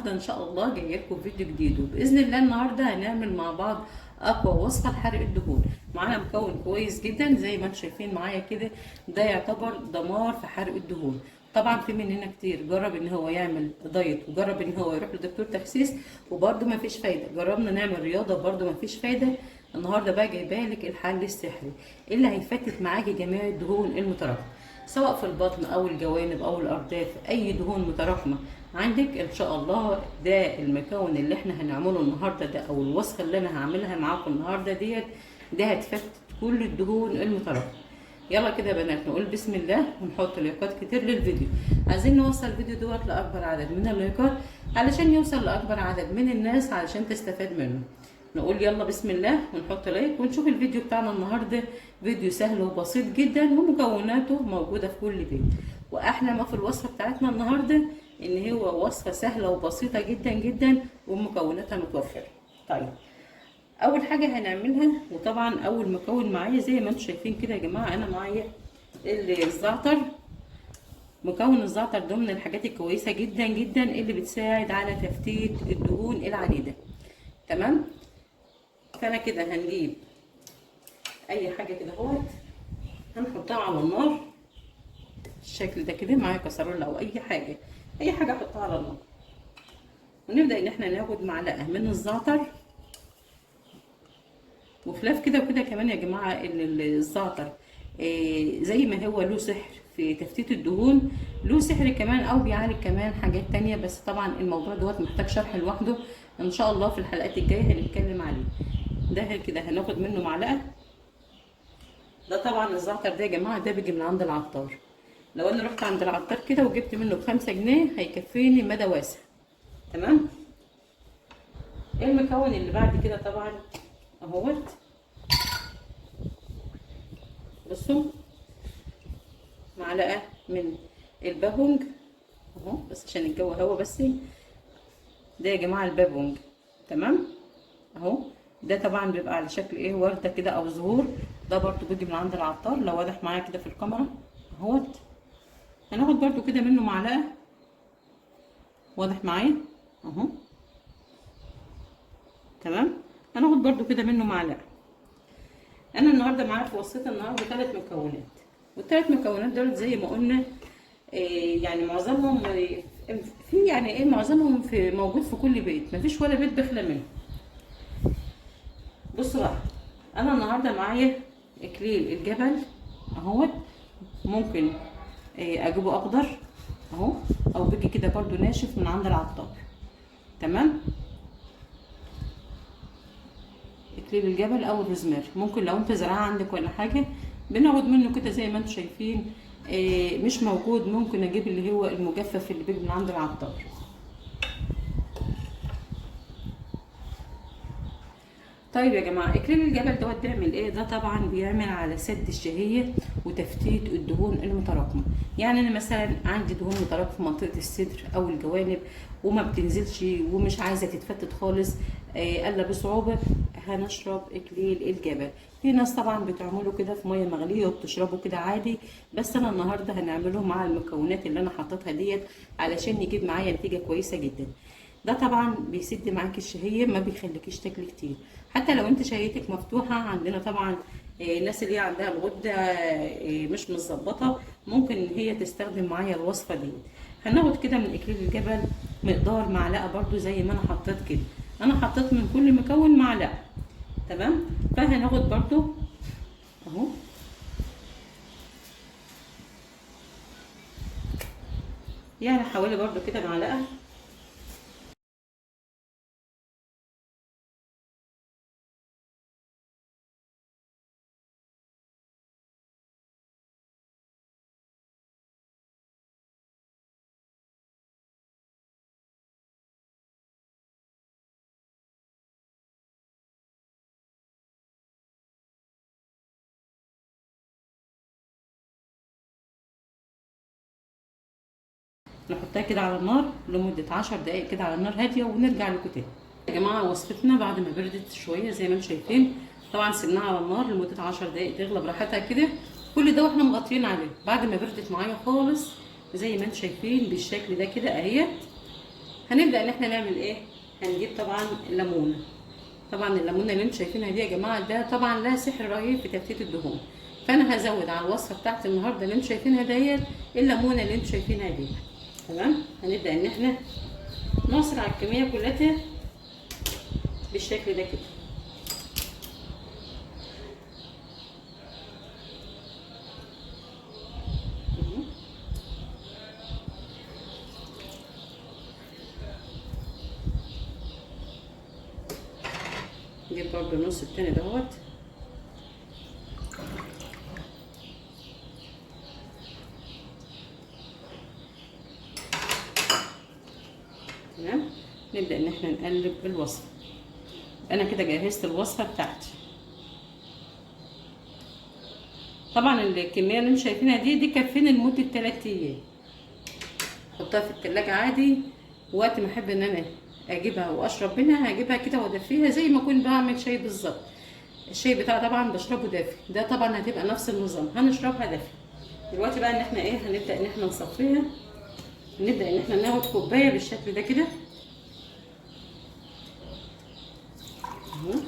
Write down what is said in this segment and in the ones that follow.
النهارده ان شاء الله جايه لكم فيديو جديد، وباذن الله النهارده هنعمل مع بعض اقوى وصفه لحرق الدهون. معانا مكون كويس جدا زي ما انتم شايفين معايا كده، ده يعتبر دمار في حرق الدهون. طبعا في مننا كتير جرب ان هو يعمل دايت وجرب ان هو يروح لدكتور تخسيس وبرده ما فيش فايده، جربنا نعمل رياضه برده ما فيش فايده. النهارده بقى جايبه لك الحل السحري اللي هيفتت معاكي جميع الدهون المتراكمه، سواء في البطن او الجوانب او الارداف، اي دهون متراكمه عندك ان شاء الله. ده المكون اللي احنا هنعمله النهارده ده، او الوصفه اللي انا هعملها معاكم النهارده ديت، ده هتفتت كل الدهون المتراكمه. يلا كده يا بنات نقول بسم الله ونحط لايكات كتير للفيديو. عايزين نوصل الفيديو دوت لاكبر عدد من اللايكات علشان يوصل لاكبر عدد من الناس علشان تستفاد منه. نقول يلا بسم الله ونحط لايك ونشوف الفيديو بتاعنا النهارده. فيديو سهل وبسيط جدا ومكوناته موجوده في كل بيت. واحلى ما في الوصفه بتاعتنا النهارده ان هو وصفه سهله وبسيطه جدا جدا ومكوناتها متوفره. طيب اول حاجه هنعملها، وطبعا اول مكون معايا زي ما انتم شايفين كده يا جماعه، انا معايا الزعتر. مكون الزعتر ده من الحاجات الكويسه جدا جدا اللي بتساعد على تفتيت الدهون العنيده. تمام. فانا كده هنجيب اي حاجه كده اهوت هنحطها على النار بالشكل ده كده، معايا كسرولة او اي حاجه، اي حاجه احطها على النار، ونبدا ان احنا ناخد معلقه من الزعتر. وخلاف كده وكده كمان يا جماعه ان الزعتر زي ما هو له سحر في تفتيت الدهون، له سحر كمان او بيعالج كمان حاجات تانية، بس طبعا الموضوع دوت محتاج شرح لوحده ان شاء الله في الحلقات الجايه هنتكلم عليه. ده كده هناخد منه معلقه. ده طبعا الزعتر ده يا جماعه ده بيجي من عند العطار، لو انا رحت عند العطار كده وجبت منه ب5 جنيه هيكفيني مدى واسع. تمام. المكون اللي بعد كده طبعا اهوت، بصوا معلقه من البابونج اهو، بس عشان الجو هوا بس. ده يا جماعه البابونج. تمام اهو. ده طبعا بيبقى على شكل ايه، ورده كده او زهور. ده برضو بيجي من عند العطار لو واضح معايا كده في الكاميرا اهوت. هناخد برضو كده منه معلقه، واضح معايا اهو. تمام. هناخد برضو كده منه معلقه. انا النهارده معايا في وصفه النهارده 3 مكونات، والثلاث مكونات دول زي ما قلنا يعني معظمهم في يعني ايه، معظمهم في موجود في كل بيت، مفيش ولا بيت بيخلى منه. بصوا بقى، انا النهارده معايا اكليل الجبل اهوت. ممكن اجيبه اخضر اهو، او بيجي كده برضو ناشف من عند العطار. تمام. اكليل الجبل او الروزماري ممكن لو انت زرعها عندك ولا حاجه، بناخد منه كده زي ما انتم شايفين. مش موجود ممكن اجيب اللي هو المجفف اللي بيجي من عند العطار. طيب يا جماعه، اكليل الجبل دوت بيعمل ايه؟ ده طبعا بيعمل على سد الشهيه وتفتيت الدهون المتراكمه. يعني انا مثلا عندي دهون متراكمه في منطقه الصدر او الجوانب وما بتنزلش ومش عايزه تتفتت خالص الا بصعوبه، هنشرب اكليل الجبل. في ناس طبعا بتعمله كده في ميه مغليه وبتشربه كده عادي، بس انا النهارده هنعمله مع المكونات اللي انا حطيتها ديت علشان يجيب معايا نتيجه كويسه جدا. ده طبعا بيسد معاكي الشهيه، ما بيخليكيش تاكلي كتير. حتى لو انت شهيتك مفتوحه، عندنا طبعا الناس اللي هي عندها الغده مش متظبطه، ممكن ان هي تستخدم معايا الوصفه دي. هناخد كده من اكليل الجبل مقدار معلقه برضو زي ما انا حطيت كده، انا حطيت من كل مكون معلقه. تمام. فهناخد برضو اهو يعني حوالي برضو كده معلقه. نحطها كده على النار لمدة 10 دقايق كده على النار هادية ونرجع لكم تاني. يا جماعة وصفتنا بعد ما بردت شوية زي ما انتم شايفين، طبعا سيبناها على النار لمدة 10 دقايق تغلى براحتها كده. كل ده واحنا مغطيين عليه. بعد ما بردت معايا خالص زي ما انتم شايفين بالشكل ده كده اهيت. هنبدا ان احنا نعمل ايه. هنجيب طبعا الليمونه. طبعا الليمونه اللي انتم شايفينها دي يا جماعه ده طبعا لها سحر رهيب في تفتيت الدهون. فانا هزود على الوصفه بتاعت النهارده اللي انتم شايفينها ديت الليمونه اللي انتم شايفينها دي. تمام. هنبدا ان احنا نعصر على الكميه كلها بالشكل ده كده. نجيب برضو النص التاني دوت. تمام. نبدأ ان احنا نقلب الوصفة. انا كده جهزت الوصفة بتاعتي. طبعا الكمية اللي انتم شايفينها دي كفيني لمدة 3 ايام. احطها في التلاجة عادي، وقت ما احب ان انا اجيبها واشرب منها هجيبها كده وادفيها زي ما اكون بعمل شاي بالظبط. الشاي بتاعي طبعا بشربه دافي، ده طبعا هتبقى نفس النظام، هنشربها دافي. دلوقتي بقى ان احنا ايه، هنبدا ان احنا نصفيها. نبدا ان احنا ناخد كوبايه بالشكل ده كده اهو.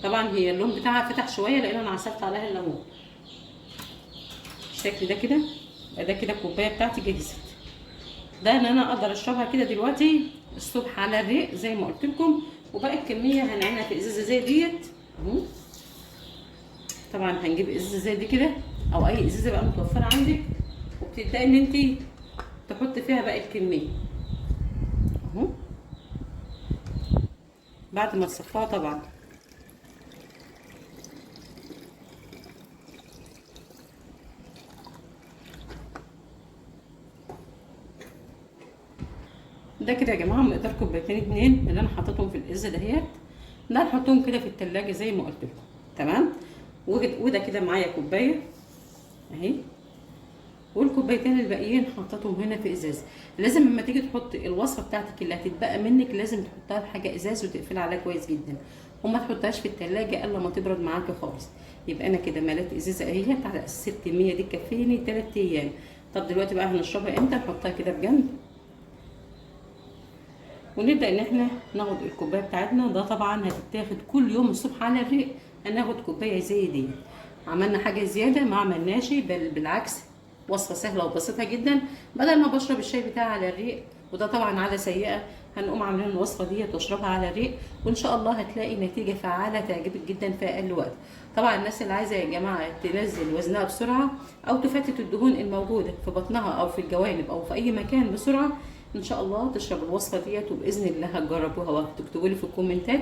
طبعا هي اللون بتاعها فتح شويه لان انا عصرت عليها الليمون بالشكل ده كده. يبقى ده كده الكوبايه بتاعتي جهزت. ده ان انا اقدر اشربها كده دلوقتي الصبح على الريق زي ما قلت لكم. وباقي الكميه هنعينها في ازازه زي ديت اهو. طبعا هنجيب ازازه زي دي كده او اي ازازه بقى متوفره عندك، وبتبداي ان انت تحط فيها باقي الكميه اهو بعد ما تصفاها طبعا. ده كده يا جماعه مقدار كوبايتين 2 اللي انا حطيتهم في الازازه دهيت. ده هنحطهم كده في التلاجة زي ما قلت لكم. تمام. وده كده معايا كوبايه اهي، والكوبايتين الباقيين حطيتهم هنا في ازاز. لازم لما تيجي تحط الوصفه بتاعتك اللي هتتبقى منك لازم تحطها في حاجه ازاز وتقفل عليها كويس جدا، وما تحطهاش في التلاجة الا ما تبرد معاكي خالص. يبقى انا كده مليت ازازه اهيت على اساس الكميه دي تكفيني 3 ايام. طب دلوقتي بقى هنشربها امتى؟ نحطها كده بجنب ونبدا ان احنا ناخد الكوبايه بتاعتنا. ده طبعا هتتاخد كل يوم الصبح على الريق. هناخد كوبايه زي دي. عملنا حاجه زياده؟ ما عملناش، بل بالعكس وصفه سهله وبسيطه جدا. بدل ما بشرب الشاي بتاعي على الريق وده طبعا عاده سيئه، هنقوم عاملين الوصفه ديت واشربها على الريق، وان شاء الله هتلاقي نتيجه فعاله تعجبك جدا في اقل وقت. طبعا الناس اللي عايزه يا جماعه تنزل وزنها بسرعه او تفتت الدهون الموجوده في بطنها او في الجوانب او في اي مكان بسرعه، ان شاء الله تشرب الوصفه ديت، وباذن الله هتجربوها وهتكتبوا لي في الكومنتات